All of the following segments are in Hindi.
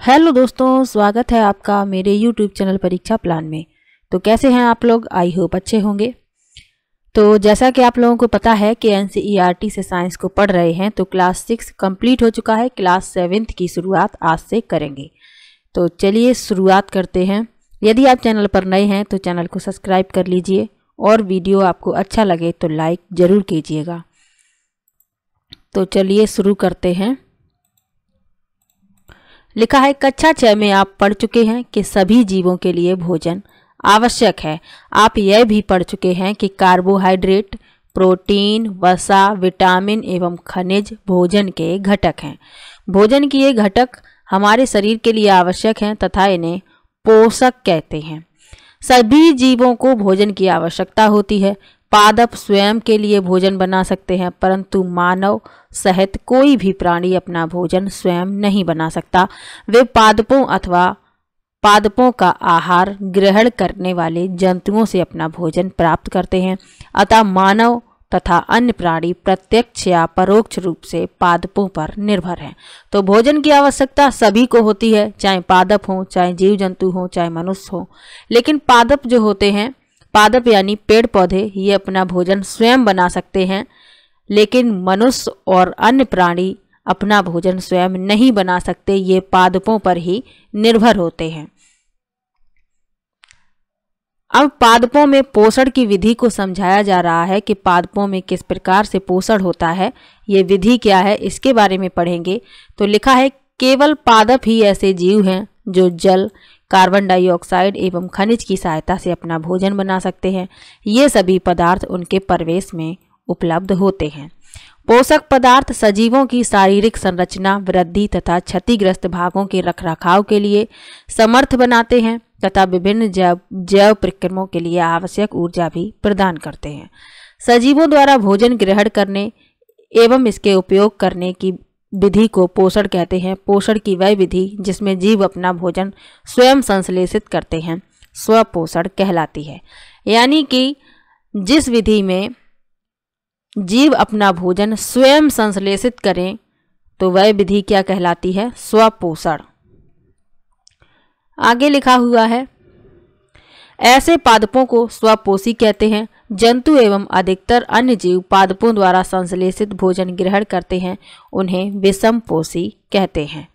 हेलो दोस्तों, स्वागत है आपका मेरे यूट्यूब चैनल परीक्षा प्लान में। तो कैसे हैं आप लोग? आई होप अच्छे होंगे। तो जैसा कि आप लोगों को पता है कि एनसीईआरटी से साइंस को पढ़ रहे हैं, तो क्लास 6 कंप्लीट हो चुका है। क्लास 7 की शुरुआत आज से करेंगे। तो चलिए शुरुआत करते हैं। यदि आप चैनल पर नए हैं तो चैनल को सब्सक्राइब कर लीजिए और वीडियो आपको अच्छा लगे तो लाइक ज़रूर कीजिएगा। तो चलिए शुरू करते हैं। लिखा है कक्षा 6 में आप पढ़ चुके हैं कि सभी जीवों के लिए भोजन आवश्यक है। आप यह भी पढ़ चुके हैं कि कार्बोहाइड्रेट, प्रोटीन, वसा, विटामिन एवं खनिज भोजन के घटक हैं। भोजन के ये घटक हमारे शरीर के लिए आवश्यक हैं तथा इन्हें पोषक कहते हैं। सभी जीवों को भोजन की आवश्यकता होती है। पादप स्वयं के लिए भोजन बना सकते हैं, परंतु मानव सहित कोई भी प्राणी अपना भोजन स्वयं नहीं बना सकता। वे पादपों अथवा पादपों का आहार ग्रहण करने वाले जंतुओं से अपना भोजन प्राप्त करते हैं। अतः मानव तथा अन्य प्राणी प्रत्यक्ष या परोक्ष रूप से पादपों पर निर्भर हैं। तो भोजन की आवश्यकता सभी को होती है, चाहे पादप हो, चाहे जीव जंतु हो, चाहे मनुष्य हो। लेकिन पादप जो होते हैं, पादप यानी पेड़ पौधे, ये अपना भोजन स्वयं बना सकते हैं, लेकिन मनुष्य और अन्य प्राणी अपना भोजन स्वयं नहीं बना सकते। ये पादपों पर ही निर्भर होते हैं। अब पादपों में पोषण की विधि को समझाया जा रहा है कि पादपों में किस प्रकार से पोषण होता है, ये विधि क्या है, इसके बारे में पढ़ेंगे। तो लिखा है केवल पादप ही ऐसे जीव हैं जो जल, कार्बन डाइऑक्साइड एवं खनिज की सहायता से अपना भोजन बना सकते हैं। ये सभी पदार्थ उनके प्रवेश में उपलब्ध होते हैं। पोषक पदार्थ सजीवों की शारीरिक संरचना, वृद्धि तथा क्षतिग्रस्त भागों के रखरखाव के लिए समर्थ बनाते हैं तथा विभिन्न जैव प्रक्रियाओं के लिए आवश्यक ऊर्जा भी प्रदान करते हैं। सजीवों द्वारा भोजन ग्रहण करने एवं इसके उपयोग करने की विधि को पोषण कहते हैं। पोषण की वह विधि जिसमें जीव अपना भोजन स्वयं संश्लेषित करते हैं स्वपोषण कहलाती है। यानी कि जिस विधि में जीव अपना भोजन स्वयं संश्लेषित करें तो वह विधि क्या कहलाती है? स्वपोषण। आगे लिखा हुआ है ऐसे पादपों को स्वपोषी कहते हैं। जंतु एवं अधिकतर अन्य जीव पादपों द्वारा संश्लेषित भोजन ग्रहण करते हैं, उन्हें विषमपोषी कहते हैं।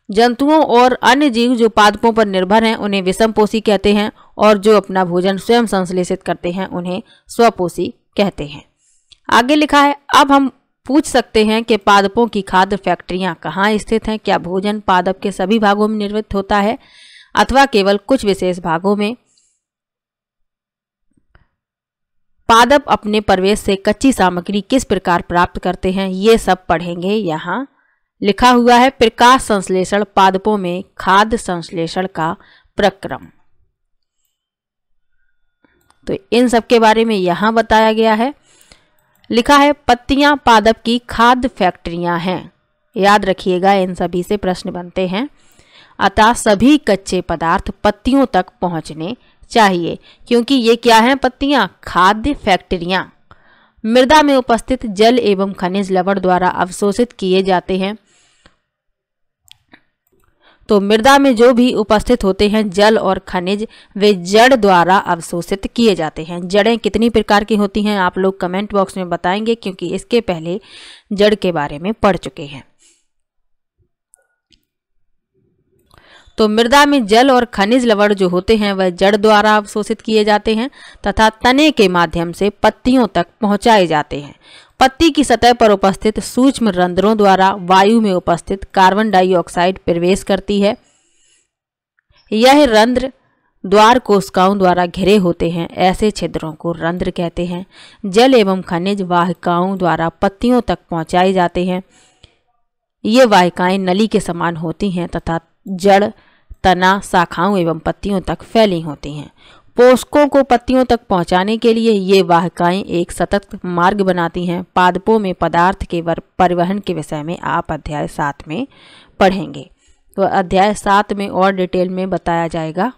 जंतुओं और अन्य जीव जो पादपों पर निर्भर हैं उन्हें विषमपोषी कहते हैं, और जो अपना भोजन स्वयं संश्लेषित करते हैं उन्हें स्वपोषी कहते हैं। आगे लिखा है अब हम पूछ सकते हैं कि पादपों की खाद्य फैक्ट्रियां कहाँ स्थित हैं। क्या भोजन पादप के सभी भागों में निर्मित होता है अथवा केवल कुछ विशेष भागों में? पादप अपने प्रवेश से कच्ची सामग्री किस प्रकार प्राप्त करते हैं, ये सब पढ़ेंगे। यहाँ लिखा हुआ है प्रकाश संश्लेषण पादपों में खाद्य संश्लेषण का प्रक्रम। तो इन सब के बारे में यहाँ बताया गया है। लिखा है पत्तियां पादप की खाद्य फैक्ट्रियां हैं। याद रखिएगा, इन सभी से प्रश्न बनते हैं। अतः सभी कच्चे पदार्थ पत्तियों तक पहुंचने चाहिए, क्योंकि ये क्या हैं? पत्तियां खाद्य फैक्ट्रियां। मृदा में उपस्थित जल एवं खनिज लवण द्वारा अवशोषित किए जाते हैं। तो मृदा में जो भी उपस्थित होते हैं जल और खनिज, वे जड़ द्वारा अवशोषित किए जाते हैं। जड़ें कितनी प्रकार की होती हैं आप लोग कमेंट बॉक्स में बताएंगे, क्योंकि इसके पहले जड़ के बारे में पढ़ चुके हैं। तो मृदा में जल और खनिज लवण जो होते हैं वह जड़ द्वारा अवशोषित किए जाते हैं तथा तने के माध्यम से पत्तियों तक पहुंचाए जाते हैं। पत्ती की सतह पर उपस्थित सूक्ष्म रंध्रों द्वारा वायु में उपस्थित कार्बन डाइऑक्साइड प्रवेश करती है। यह रंध्र द्वार कोशिकाओं द्वारा घिरे होते हैं। ऐसे छिद्रों को रंध्र कहते हैं। जल एवं खनिज वाहिकाओं द्वारा पत्तियों तक पहुंचाए जाते हैं। ये वाहिकाएं नली के समान होती हैं तथा जड़, तना, शाखाओं एवं पत्तियों तक फैली होती हैं। पोषकों को पत्तियों तक पहुंचाने के लिए ये वाहिकाएं एक सतत मार्ग बनाती हैं। पादपों में पदार्थ के परिवहन के विषय में आप अध्याय 7 में पढ़ेंगे। तो अध्याय 7 में और डिटेल में बताया जाएगा।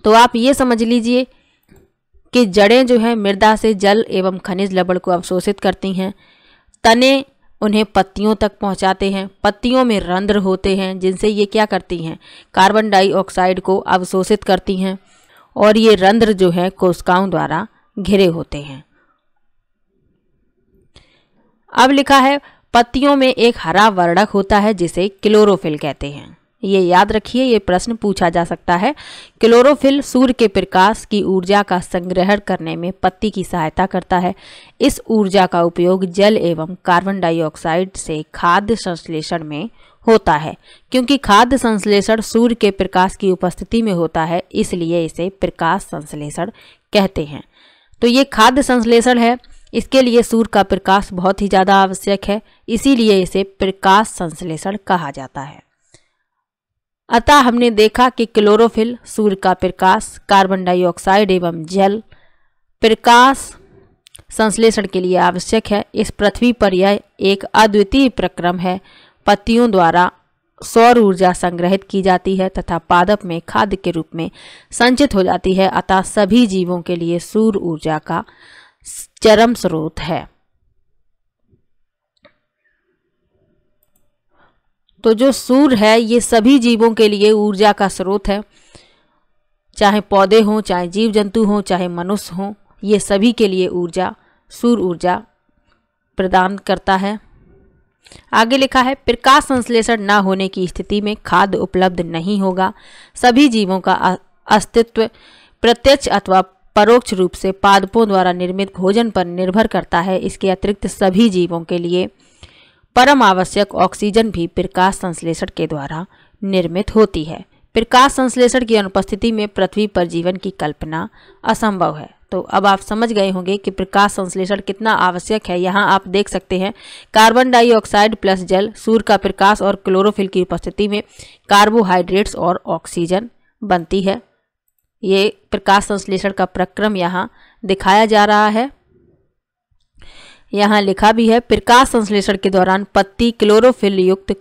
तो आप ये समझ लीजिए कि जड़ें जो हैं मृदा से जल एवं खनिज लवण को अवशोषित करती हैं। तने उन्हें पत्तियों तक पहुंचाते हैं। पत्तियों में रंध्र होते हैं जिनसे ये क्या करती हैं, कार्बन डाइऑक्साइड को अवशोषित करती हैं, और ये रंध्र जो है कोशिकाओं द्वारा घिरे होते हैं। अब लिखा है पत्तियों में एक हरा वर्णक होता है जिसे क्लोरोफिल कहते हैं। ये याद रखिए, ये प्रश्न पूछा जा सकता है। क्लोरोफिल सूर्य के प्रकाश की ऊर्जा का संग्रहण करने में पत्ती की सहायता करता है। इस ऊर्जा का उपयोग जल एवं कार्बन डाइऑक्साइड से खाद्य संश्लेषण में होता है। क्योंकि खाद्य संश्लेषण सूर्य के प्रकाश की उपस्थिति में होता है, इसलिए इसे प्रकाश संश्लेषण कहते हैं। तो ये खाद्य संश्लेषण है, इसके लिए सूर्य का प्रकाश बहुत ही ज़्यादा आवश्यक है, इसीलिए इसे प्रकाश संश्लेषण कहा जाता है। अतः हमने देखा कि क्लोरोफिल सूर्य का प्रकाश, कार्बन डाइऑक्साइड एवं जल प्रकाश संश्लेषण के लिए आवश्यक है। इस पृथ्वी पर यह एक अद्वितीय प्रक्रम है। पत्तियों द्वारा सौर ऊर्जा संग्रहित की जाती है तथा पादप में खाद्य के रूप में संचित हो जाती है। अतः सभी जीवों के लिए सूर्य ऊर्जा का चरम स्रोत है। तो जो सूर्य है ये सभी जीवों के लिए ऊर्जा का स्रोत है, चाहे पौधे हों, चाहे जीव जंतु हों, चाहे मनुष्य हों, ये सभी के लिए ऊर्जा, सूर्य ऊर्जा प्रदान करता है। आगे लिखा है प्रकाश संश्लेषण न होने की स्थिति में खाद्य उपलब्ध नहीं होगा। सभी जीवों का अस्तित्व प्रत्यक्ष अथवा परोक्ष रूप से पादपों द्वारा निर्मित भोजन पर निर्भर करता है। इसके अतिरिक्त सभी जीवों के लिए परम आवश्यक ऑक्सीजन भी प्रकाश संश्लेषण के द्वारा निर्मित होती है। प्रकाश संश्लेषण की अनुपस्थिति में पृथ्वी पर जीवन की कल्पना असंभव है। तो अब आप समझ गए होंगे कि प्रकाश संश्लेषण कितना आवश्यक है। यहाँ आप देख सकते हैं कार्बन डाइऑक्साइड प्लस जल, सूर्य का प्रकाश और क्लोरोफिल की उपस्थिति में कार्बोहाइड्रेट्स और ऑक्सीजन बनती है। ये प्रकाश संश्लेषण का प्रक्रम यहाँ दिखाया जा रहा है। यहाँ लिखा भी है प्रकाश संश्लेषण के दौरान पत्ती क्लोरोफिल युक्त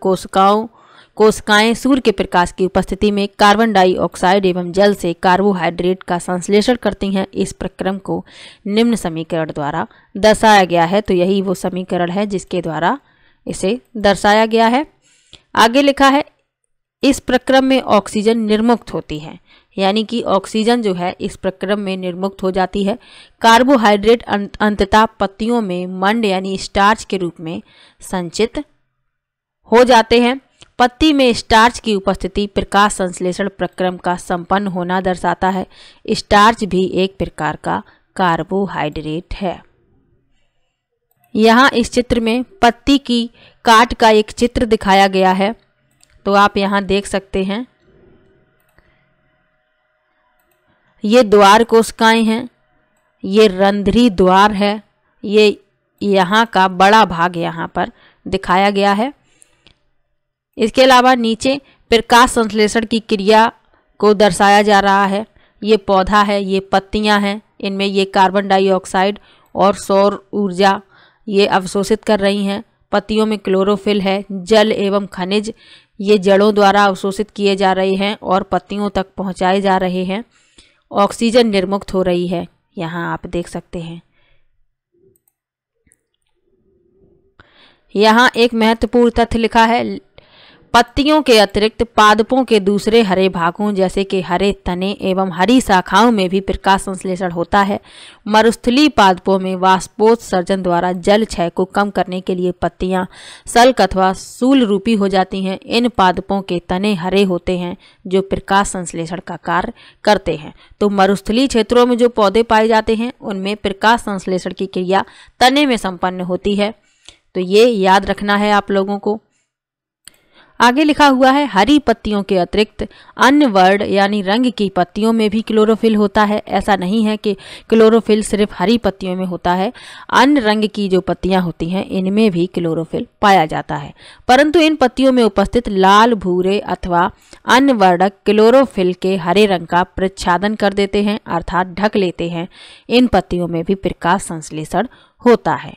कोशिकाएं सूर्य के प्रकाश की उपस्थिति में कार्बन डाइऑक्साइड एवं जल से कार्बोहाइड्रेट का संश्लेषण करती हैं। इस प्रक्रम को निम्न समीकरण द्वारा दर्शाया गया है। तो यही वो समीकरण है जिसके द्वारा इसे दर्शाया गया है। आगे लिखा है इस प्रक्रम में ऑक्सीजन निर्मुक्त होती है, यानी कि ऑक्सीजन जो है इस प्रक्रम में निर्मुक्त हो जाती है। कार्बोहाइड्रेट अंततः पत्तियों में मंड यानी स्टार्च के रूप में संचित हो जाते हैं। पत्ती में स्टार्च की उपस्थिति प्रकाश संश्लेषण प्रक्रम का संपन्न होना दर्शाता है। स्टार्च भी एक प्रकार का कार्बोहाइड्रेट है। यहाँ इस चित्र में पत्ती की काट का एक चित्र दिखाया गया है। तो आप यहाँ देख सकते हैं ये द्वार कोशिकाएं हैं, ये रंध्री द्वार है, ये यहाँ का बड़ा भाग यहाँ पर दिखाया गया है। इसके अलावा नीचे प्रकाश संश्लेषण की क्रिया को दर्शाया जा रहा है। ये पौधा है, ये पत्तियां हैं, इनमें ये कार्बन डाइऑक्साइड और सौर ऊर्जा ये अवशोषित कर रही हैं। पत्तियों में क्लोरोफिल है, जल एवं खनिज ये जड़ों द्वारा अवशोषित किए जा रहे हैं और पत्तियों तक पहुंचाए जा रहे हैं। ऑक्सीजन निर्मुक्त हो रही है, यहाँ आप देख सकते हैं। यहाँ एक महत्वपूर्ण तथ्य लिखा है पत्तियों के अतिरिक्त पादपों के दूसरे हरे भागों जैसे कि हरे तने एवं हरी शाखाओं में भी प्रकाश संश्लेषण होता है। मरुस्थलीय पादपों में वाष्पोत्सर्जन द्वारा जल क्षय को कम करने के लिए पत्तियां सल्क अथवा सूल रूपी हो जाती हैं। इन पादपों के तने हरे होते हैं जो प्रकाश संश्लेषण का कार्य करते हैं। तो मरुस्थलीय क्षेत्रों में जो पौधे पाए जाते हैं उनमें प्रकाश संश्लेषण की क्रिया तने में संपन्न होती है। तो ये याद रखना है आप लोगों को। आगे लिखा हुआ है हरी पत्तियों के अतिरिक्त अन्य वर्ण यानी रंग की पत्तियों में भी क्लोरोफिल होता है। ऐसा नहीं है कि क्लोरोफिल सिर्फ हरी पत्तियों में होता है, अन्य रंग की जो पत्तियां होती हैं इनमें भी क्लोरोफिल पाया जाता है। परंतु इन पत्तियों में उपस्थित लाल, भूरे अथवा अन्य वर्णक क्लोरोफिल के हरे रंग का प्रच्छादन कर देते हैं, अर्थात ढक लेते हैं। इन पत्तियों में भी प्रकाश संश्लेषण होता है।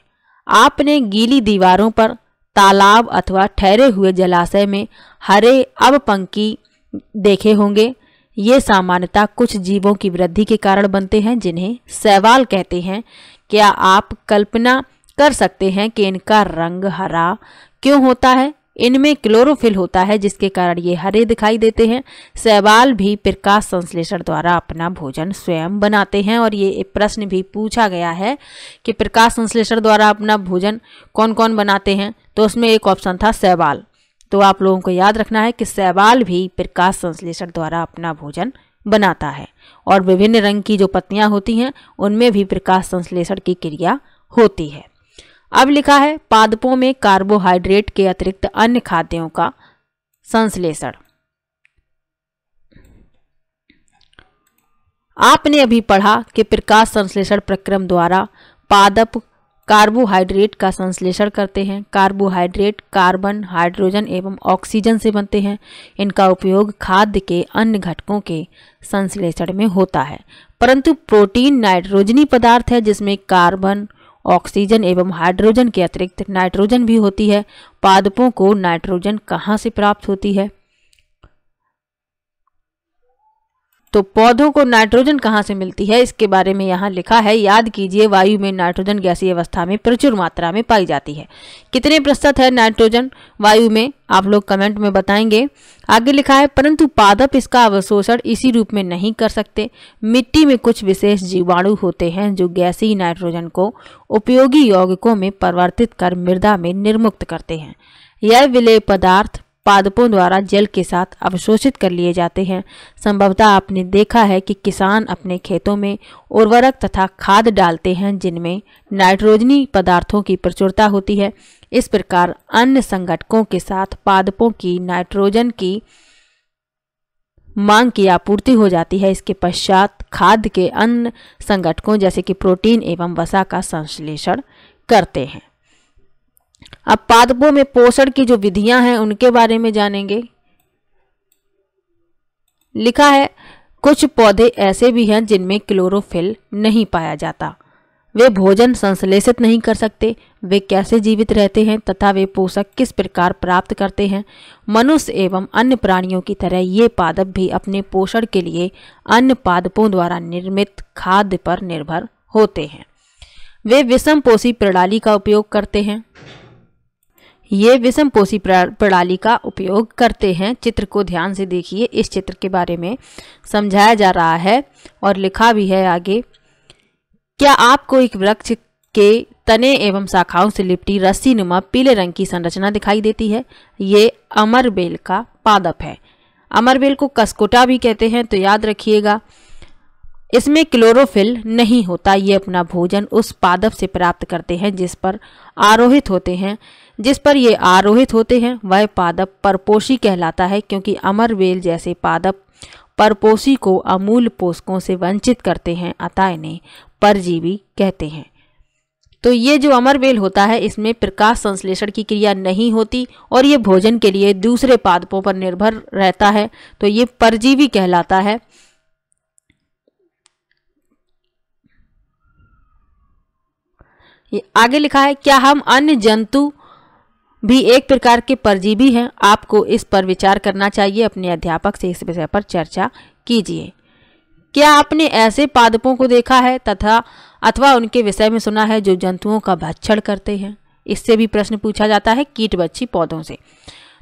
आपने गीली दीवारों पर, तालाब अथवा ठहरे हुए जलाशय में हरे अवपंकी देखे होंगे। ये सामान्यतः कुछ जीवों की वृद्धि के कारण बनते हैं जिन्हें शैवाल कहते हैं। क्या आप कल्पना कर सकते हैं कि इनका रंग हरा क्यों होता है। इनमें क्लोरोफिल होता है जिसके कारण ये हरे दिखाई देते हैं। शैवाल भी प्रकाश संश्लेषण द्वारा अपना भोजन स्वयं बनाते हैं। और ये प्रश्न भी पूछा गया है कि प्रकाश संश्लेषण द्वारा अपना भोजन कौन कौन बनाते हैं, तो उसमें एक ऑप्शन था शैवाल। तो आप लोगों को याद रखना है कि शैवाल भी प्रकाश संश्लेषण द्वारा अपना भोजन बनाता है। और विभिन्न रंग की जो पत्तियां होती हैं उनमें भी प्रकाश संश्लेषण की क्रिया होती है। अब लिखा है पादपों में कार्बोहाइड्रेट के अतिरिक्त अन्य खाद्यों का संश्लेषण। आपने अभी पढ़ा कि प्रकाश संश्लेषण प्रक्रम द्वारा पादप कार्बोहाइड्रेट का संश्लेषण करते हैं। कार्बोहाइड्रेट कार्बन, हाइड्रोजन एवं ऑक्सीजन से बनते हैं। इनका उपयोग खाद्य के अन्य घटकों के संश्लेषण में होता है। परंतु प्रोटीन नाइट्रोजनी पदार्थ है जिसमें कार्बन, ऑक्सीजन एवं हाइड्रोजन के अतिरिक्त नाइट्रोजन भी होती है। पादपों को नाइट्रोजन कहाँ से प्राप्त होती है? तो पौधों को नाइट्रोजन कहाँ से मिलती है इसके बारे में यहाँ लिखा है। याद कीजिए, वायु में नाइट्रोजन गैसीय अवस्था में प्रचुर मात्रा में पाई जाती है। कितने प्रतिशत है नाइट्रोजन वायु में, आप लोग कमेंट में बताएंगे। आगे लिखा है परंतु पादप इसका अवशोषण इसी रूप में नहीं कर सकते। मिट्टी में कुछ विशेष जीवाणु होते हैं जो गैसीय नाइट्रोजन को उपयोगी यौगिकों में परिवर्तित कर मृदा में निर्मुक्त करते हैं। यह विलेय पदार्थ पादपों द्वारा जल के साथ अवशोषित कर लिए जाते हैं। संभवतः आपने देखा है कि किसान अपने खेतों में उर्वरक तथा खाद डालते हैं जिनमें नाइट्रोजनी पदार्थों की प्रचुरता होती है। इस प्रकार अन्य संघटकों के साथ पादपों की नाइट्रोजन की मांग की आपूर्ति हो जाती है। इसके पश्चात खाद्य के अन्य संघटकों जैसे कि प्रोटीन एवं वसा का संश्लेषण करते हैं। अब पादपों में पोषण की जो विधियां हैं उनके बारे में जानेंगे। लिखा है कुछ पौधे ऐसे भी हैं जिनमें क्लोरोफिल नहीं पाया जाता। वे भोजन संश्लेषित नहीं कर सकते। वे कैसे जीवित रहते हैं तथा वे पोषक किस प्रकार प्राप्त करते हैं। मनुष्य एवं अन्य प्राणियों की तरह ये पादप भी अपने पोषण के लिए अन्य पादपों द्वारा निर्मित खाद्य पर निर्भर होते हैं। वे विषमपोषी प्रणाली का उपयोग करते हैं। ये विषमपोषी प्रणाली का उपयोग करते हैं। चित्र को ध्यान से देखिए, इस चित्र के बारे में समझाया जा रहा है और लिखा भी है आगे। क्या आपको एक वृक्ष के तने एवं शाखाओं से लिपटी रस्सी नुमा पीले रंग की संरचना दिखाई देती है? ये अमरबेल का पादप है। अमरबेल को कसकोटा भी कहते हैं, तो याद रखिएगा। इसमें क्लोरोफिल नहीं होता। ये अपना भोजन उस पादप से प्राप्त करते हैं जिस पर ये आरोहित होते हैं वह पादप परपोषी कहलाता है, क्योंकि अमरबेल जैसे पादप परपोषी को अमूल पोषकों से वंचित करते हैं, अतः इन्हें परजीवी कहते हैं। तो ये जो अमरबेल होता है इसमें प्रकाश संश्लेषण की क्रिया नहीं होती और ये भोजन के लिए दूसरे पादपों पर निर्भर रहता है, तो ये परजीवी कहलाता है। आगे लिखा है क्या हम अन्य जंतु भी एक प्रकार के परजीवी हैं? आपको इस पर विचार करना चाहिए। अपने अध्यापक से इस विषय पर चर्चा कीजिए। क्या आपने ऐसे पादपों को देखा है अथवा उनके विषय में सुना है जो जंतुओं का भक्षण करते हैं? इससे भी प्रश्न पूछा जाता है कीटभक्षी पौधों से।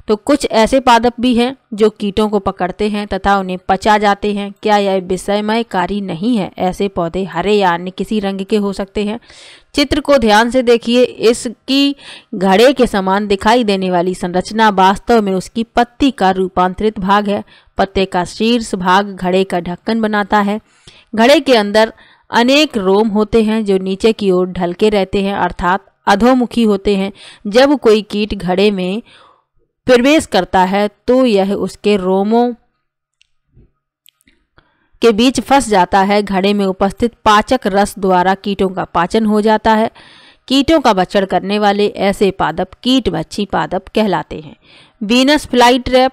तो कुछ ऐसे पादप भी हैं जो कीटों को पकड़ते हैं तथा उन्हें पचा जाते हैं। क्या यह विषमयकारी नहीं है? ऐसे पौधे हरे या अन्य किसी रंग के हो सकते हैं। चित्र को ध्यान से देखिए। इसकी घड़े के समान दिखाई देने वाली संरचना वास्तव में उसकी पत्ती का रूपांतरित भाग है। पत्ते का शीर्ष भाग घड़े का ढक्कन बनाता है। घड़े के अंदर अनेक रोम होते हैं जो नीचे की ओर ढलके रहते हैं, अर्थात अधोमुखी होते हैं। जब कोई कीट घड़े में प्रवेश करता है तो यह उसके रोमों के बीच फंस जाता है। घड़े में उपस्थित पाचक रस द्वारा कीटों का पाचन हो जाता है। कीटों का भक्षण करने वाले ऐसे पादप कीटभक्षी पादप कहलाते हैं। वीनस फ्लाई ट्रैप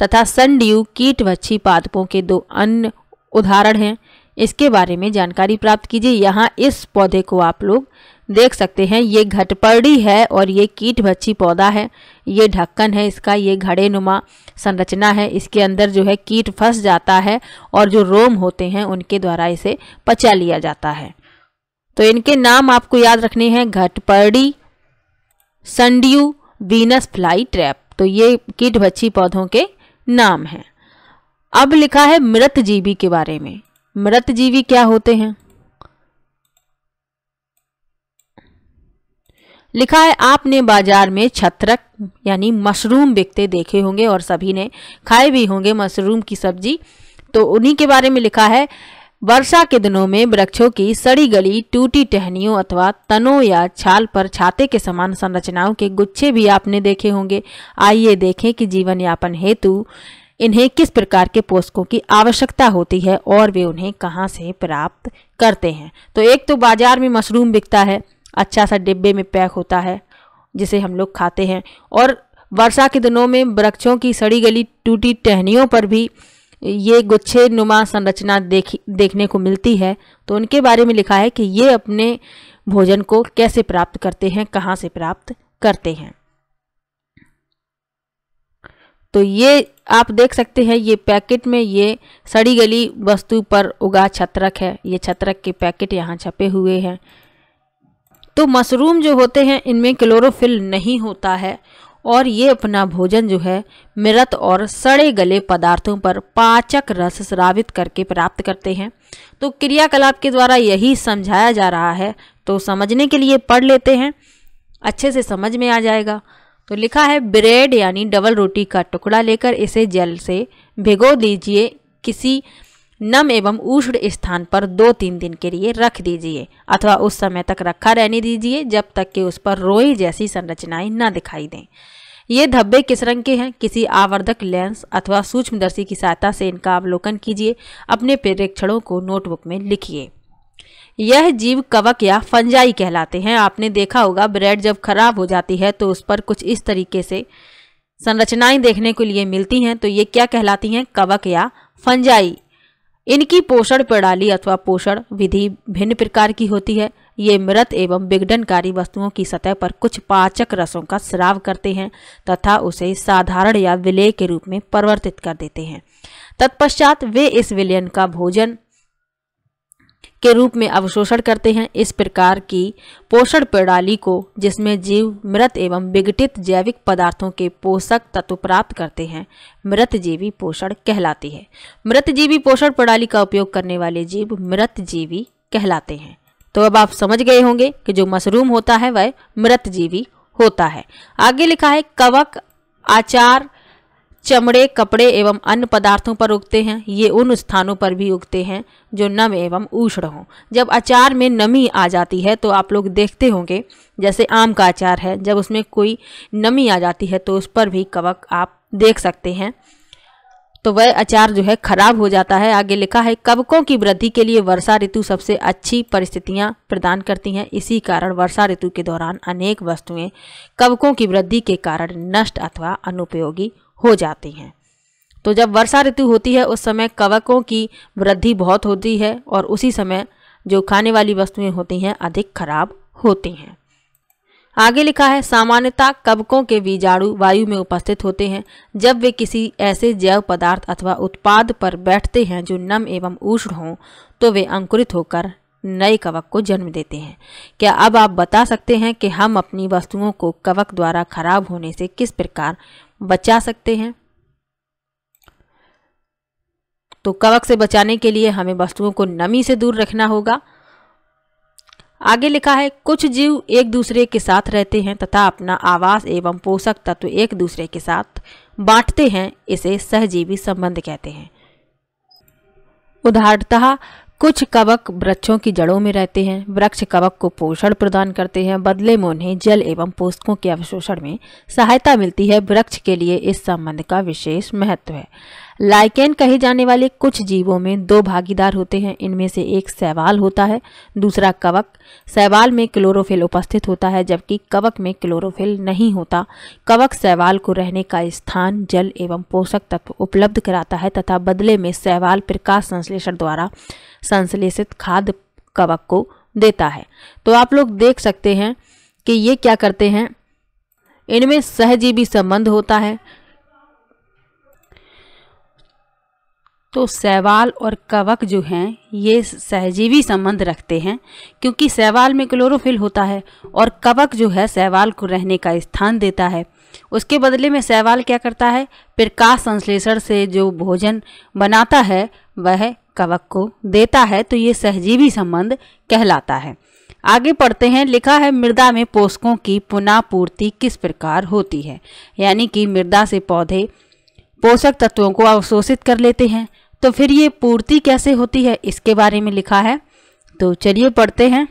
तथा सनड्यू कीटभक्षी पादपों के दो अन्य उदाहरण हैं। इसके बारे में जानकारी प्राप्त कीजिए। यहाँ इस पौधे को आप लोग देख सकते हैं। ये घटपर्डी है और ये कीटभक्षी पौधा है। ये ढक्कन है इसका, ये घड़े नुमा संरचना है। इसके अंदर जो है कीट फंस जाता है और जो रोम होते हैं उनके द्वारा इसे पचा लिया जाता है। तो इनके नाम आपको याद रखने हैं, घटपर्डी, संडियू, वीनस फ्लाई ट्रैप। तो ये कीटभक्षी पौधों के नाम हैं। अब लिखा है मृतजीवी के बारे में। मृतजीवी क्या होते हैं? लिखा है आपने बाजार में छत्रक यानी मशरूम बिकते देखे होंगे और सभी ने खाए भी होंगे मशरूम की सब्जी। तो उन्हीं के बारे में लिखा है, वर्षा के दिनों में वृक्षों की सड़ी गली टूटी टहनियों अथवा तनों या छाल पर छाते के समान संरचनाओं के गुच्छे भी आपने देखे होंगे। आइए देखें कि जीवन यापन हेतु इन्हें किस प्रकार के पोषकों की आवश्यकता होती है और वे उन्हें कहाँ से प्राप्त करते हैं। तो एक तो बाजार में मशरूम बिकता है, अच्छा सा डिब्बे में पैक होता है जिसे हम लोग खाते हैं। और वर्षा के दिनों में वृक्षों की सड़ी गली टूटी टहनियों पर भी ये गुच्छे नुमा संरचना देखने को मिलती है। तो उनके बारे में लिखा है कि ये अपने भोजन को कैसे प्राप्त करते हैं, कहाँ से प्राप्त करते हैं। तो ये आप देख सकते हैं, ये पैकेट में ये सड़ी गली वस्तु पर उगा छत्रक है। ये छत्रक के पैकेट यहाँ छपे हुए हैं। तो मशरूम जो होते हैं इनमें क्लोरोफिल नहीं होता है और ये अपना भोजन जो है मृत और सड़े गले पदार्थों पर पाचक रस स्रावित करके प्राप्त करते हैं। तो क्रियाकलाप के द्वारा यही समझाया जा रहा है। तो समझने के लिए पढ़ लेते हैं, अच्छे से समझ में आ जाएगा। तो लिखा है ब्रेड यानी डबल रोटी का टुकड़ा लेकर इसे जल से भिगो दीजिए, किसी नम एवं उष्ण स्थान पर 2-3 दिन के लिए रख दीजिए अथवा उस समय तक रखा रहने दीजिए जब तक कि उस पर रोई जैसी संरचनाएं न दिखाई दें। ये धब्बे किस रंग के हैं? किसी आवर्धक लेंस अथवा सूक्ष्मदर्शी की सहायता से इनका अवलोकन कीजिए। अपने प्रेक्षणों को नोटबुक में लिखिए। यह जीव कवक या फंजाई कहलाते हैं। आपने देखा होगा ब्रेड जब खराब हो जाती है तो उस पर कुछ इस तरीके से संरचनाएं देखने के लिए मिलती हैं। तो ये क्या कहलाती हैं? कवक या फंजाई। इनकी पोषण प्रणाली अथवा पोषण विधि भिन्न प्रकार की होती है। ये मृत एवं विघटनकारी वस्तुओं की सतह पर कुछ पाचक रसों का स्राव करते हैं तथा उसे साधारण या विलेय के रूप में परिवर्तित कर देते हैं। तत्पश्चात वे इस विलयन का भोजन के रूप में अवशोषण करते हैं। इस प्रकार की पोषण प्रणाली को, जिसमें जीव मृत एवं विघटित जैविक पदार्थों के पोषक तत्व प्राप्त करते हैं, मृतजीवी पोषण कहलाती है। मृतजीवी पोषण प्रणाली का उपयोग करने वाले जीव मृतजीवी कहलाते हैं। तो अब आप समझ गए होंगे कि जो मशरूम होता है वह मृतजीवी होता है। आगे लिखा है कवक आचार, चमड़े, कपड़े एवं अन्य पदार्थों पर उगते हैं। ये उन स्थानों पर भी उगते हैं जो नम एवं उष्ण हों। जब अचार में नमी आ जाती है तो आप लोग देखते होंगे, जैसे आम का अचार है, जब उसमें कोई नमी आ जाती है तो उस पर भी कवक आप देख सकते हैं। तो वह अचार जो है खराब हो जाता है। आगे लिखा है कवकों की वृद्धि के लिए वर्षा ऋतु सबसे अच्छी परिस्थितियां प्रदान करती हैं। इसी कारण वर्षा ऋतु के दौरान अनेक वस्तुएं कवकों की वृद्धि के कारण नष्ट अथवा अनुपयोगी हो जाती हैं। तो जब वर्षा ऋतु होती है उस समय कवकों की वृद्धि बहुत होती है और उसी समय जो खाने वाली वस्तुएं होती हैं अधिक खराब होती हैं। आगे लिखा है सामान्यतः कवकों के बीजाणु वायु में उपस्थित होते हैं। जब वे किसी ऐसे जैव पदार्थ अथवा उत्पाद पर बैठते हैं जो नम एवं उष्ण हों तो वे अंकुरित होकर नए कवक को जन्म देते हैं। क्या अब आप बता सकते हैं कि हम अपनी वस्तुओं को कवक द्वारा खराब होने से किस प्रकार बचा सकते हैं? तो कवक से बचाने के लिए हमें वस्तुओं को नमी से दूर रखना होगा। आगे लिखा है कुछ जीव एक दूसरे के साथ रहते हैं तथा अपना आवास एवं पोषक तत्व एक दूसरे के साथ बांटते हैं। इसे सहजीवी संबंध कहते हैं। उदाहरणतः कुछ कवक वृक्षों की जड़ों में रहते हैं। वृक्ष कवक को पोषण प्रदान करते हैं, बदले में उन्हें जल एवं पोषकों के अवशोषण में सहायता मिलती है। वृक्ष के लिए इस संबंध का विशेष महत्व है। लाइकेन कहे जाने वाले कुछ जीवों में दो भागीदार होते हैं। इनमें से एक शैवाल होता है, दूसरा कवक। शैवाल में क्लोरोफिल उपस्थित होता है जबकि कवक में क्लोरोफिल नहीं होता। कवक शैवाल को रहने का स्थान, जल एवं पोषक तत्व उपलब्ध कराता है तथा बदले में शैवाल प्रकाश संश्लेषण द्वारा संश्लेषित खाद्य कवक को देता है। तो आप लोग देख सकते हैं कि ये क्या करते हैं, इनमें सहजीवी संबंध होता है। तो शैवाल और कवक जो हैं ये सहजीवी संबंध रखते हैं, क्योंकि शैवाल में क्लोरोफिल होता है और कवक जो है शैवाल को रहने का स्थान देता है। उसके बदले में शैवाल क्या करता है, प्रकाश संश्लेषण से जो भोजन बनाता है वह कवक को देता है। तो ये सहजीवी संबंध कहलाता है। आगे पढ़ते हैं। लिखा है मृदा में पोषकों की पुनः पूर्ति किस प्रकार होती है। यानी कि मृदा से पौधे पोषक तत्वों को अवशोषित कर लेते हैं, तो फिर ये पूर्ति कैसे होती है इसके बारे में लिखा है। तो चलिए पढ़ते हैं।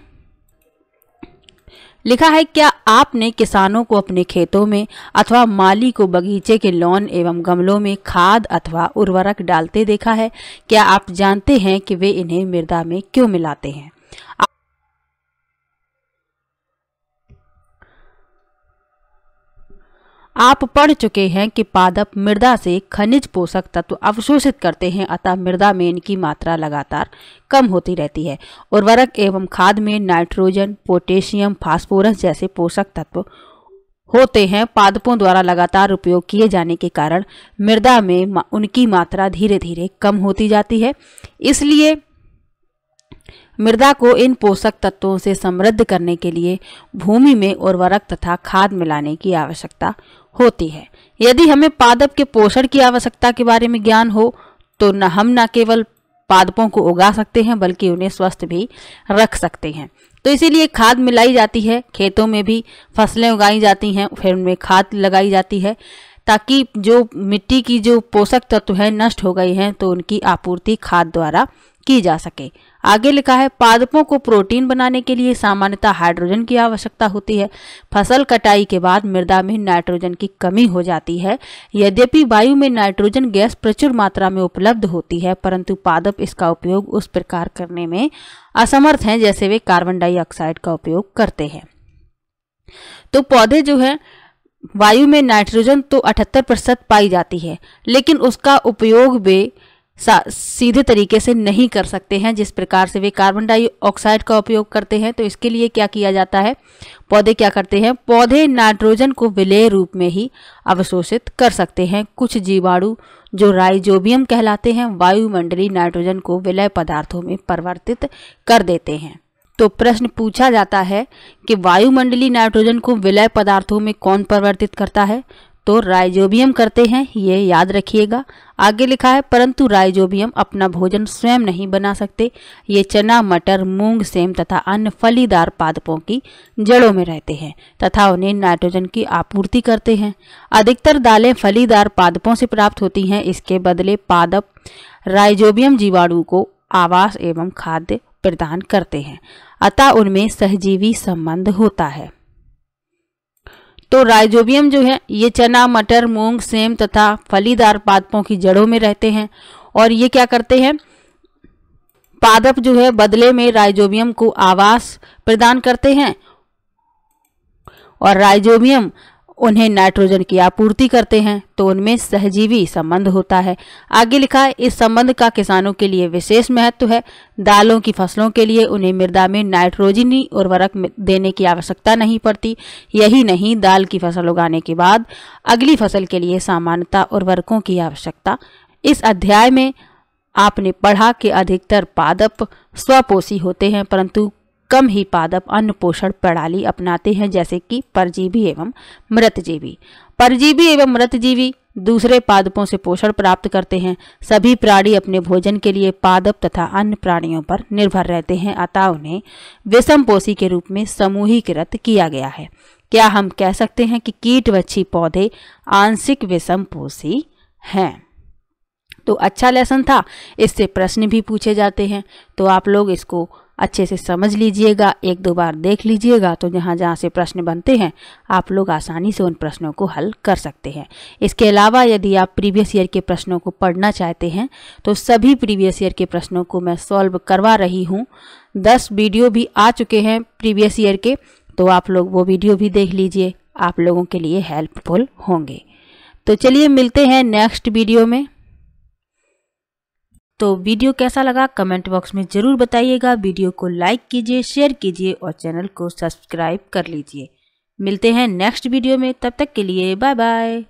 लिखा है क्या आपने किसानों को अपने खेतों में अथवा माली को बगीचे के लॉन एवं गमलों में खाद अथवा उर्वरक डालते देखा है। क्या आप जानते हैं कि वे इन्हें मृदा में क्यों मिलाते हैं। आप पढ़ चुके हैं कि पादप मृदा से खनिज पोषक तत्व अवशोषित करते हैं, अतः मृदा में इनकी मात्रा लगातार कम होती रहती है। उर्वरक एवं खाद में नाइट्रोजन, पोटेशियम, फास्फोरस जैसे पोषक तत्व होते हैं। पादपों द्वारा लगातार उपयोग किए जाने के कारण मृदा में उनकी मात्रा धीरे धीरे कम होती जाती है। इसलिए मृदा को इन पोषक तत्वों से समृद्ध करने के लिए भूमि में उर्वरक तथा खाद मिलाने की आवश्यकता होती है। यदि हमें पादप के पोषण की आवश्यकता के बारे में ज्ञान हो तो हम न केवल पादपों को उगा सकते हैं बल्कि उन्हें स्वस्थ भी रख सकते हैं। तो इसीलिए खाद मिलाई जाती है। खेतों में भी फसलें उगाई जाती हैं, फिर उनमें खाद लगाई जाती है ताकि जो मिट्टी की जो पोषक तत्व है नष्ट हो गए हैं तो उनकी आपूर्ति खाद द्वारा की जा सके। आगे लिखा है पादपों को प्रोटीन बनाने के लिए सामान्यतः हाइड्रोजन की आवश्यकता होती है। फसल कटाई के बाद मृदा में नाइट्रोजन की कमी हो जाती है। यद्यपि वायु में नाइट्रोजन गैस प्रचुर मात्रा में उपलब्ध होती है, परंतु पादप इसका उपयोग उस प्रकार करने में असमर्थ हैं जैसे वे कार्बन डाइऑक्साइड का उपयोग करते हैं। तो पौधे जो है वायु में नाइट्रोजन तो 78% पाई जाती है, लेकिन उसका उपयोग वे सीधे तरीके से नहीं कर सकते हैं जिस प्रकार से वे कार्बन डाइऑक्साइड का उपयोग करते हैं। तो इसके लिए क्या किया जाता है, पौधे क्या करते हैं, पौधे नाइट्रोजन को विलेय रूप में ही अवशोषित कर सकते हैं। कुछ जीवाणु जो राइजोबियम कहलाते हैं वायुमंडलीय नाइट्रोजन को विलेय पदार्थों में परिवर्तित कर देते हैं। तो प्रश्न पूछा जाता है कि वायुमंडलीय नाइट्रोजन को विलेय पदार्थों में कौन परिवर्तित करता है, तो राइजोबियम करते हैं, ये याद रखिएगा। आगे लिखा है परंतु राइजोबियम अपना भोजन स्वयं नहीं बना सकते। ये चना, मटर, मूंग, सेम तथा अन्य फलीदार पादपों की जड़ों में रहते हैं तथा उन्हें नाइट्रोजन की आपूर्ति करते हैं। अधिकतर दालें फलीदार पादपों से प्राप्त होती हैं। इसके बदले पादप राइजोबियम जीवाणु को आवास एवं खाद्य प्रदान करते हैं, अतः उनमें सहजीवी संबंध होता है। तो राइजोबियम जो है ये चना, मटर, मूंग, सेम तथा फलीदार पादपों की जड़ों में रहते हैं और ये क्या करते हैं, पादप जो है बदले में राइजोबियम को आवास प्रदान करते हैं और राइजोबियम उन्हें नाइट्रोजन की आपूर्ति करते हैं। तो उनमें सहजीवी संबंध होता है। आगे लिखा है इस संबंध का किसानों के लिए विशेष महत्व है। दालों की फसलों के लिए उन्हें मृदा में नाइट्रोजनी उर्वरक देने की आवश्यकता नहीं पड़ती। यही नहीं, दाल की फसल उगाने के बाद अगली फसल के लिए सामान्यतः उर्वरकों की आवश्यकता। इस अध्याय में आपने पढ़ा कि अधिकतर पादप स्वपोषी होते हैं, परंतु कम ही पादप अन्न पोषण प्रणाली अपनाते हैं, जैसे कि परजीवी एवं मृतजीवी। परजीवी एवं मृतजीवी दूसरे पादपों से पोषण प्राप्त करते हैं। सभी प्राणी अपने भोजन के लिए पादप तथा अन्य प्राणियों पर निर्भर रहते हैं, अतः उन्हें विषमपोषी के रूप में समूहीकृत किया गया है। क्या हम कह सकते हैं कि कीटवच्छी पौधे आंशिक विषमपोषी हैं? तो अच्छा लेसन था, इससे प्रश्न भी पूछे जाते हैं, तो आप लोग इसको अच्छे से समझ लीजिएगा, एक दो बार देख लीजिएगा, तो जहाँ जहाँ से प्रश्न बनते हैं आप लोग आसानी से उन प्रश्नों को हल कर सकते हैं। इसके अलावा यदि आप प्रीवियस ईयर के प्रश्नों को पढ़ना चाहते हैं तो सभी प्रीवियस ईयर के प्रश्नों को मैं सॉल्व करवा रही हूँ। 10 वीडियो भी आ चुके हैं प्रीवियस ईयर के, तो आप लोग वो वीडियो भी देख लीजिए, आप लोगों के लिए हेल्पफुल होंगे। तो चलिए मिलते हैं नेक्स्ट वीडियो में। तो वीडियो कैसा लगा कमेंट बॉक्स में ज़रूर बताइएगा। वीडियो को लाइक कीजिए, शेयर कीजिए और चैनल को सब्सक्राइब कर लीजिए। मिलते हैं नेक्स्ट वीडियो में, तब तक के लिए बाय बाय।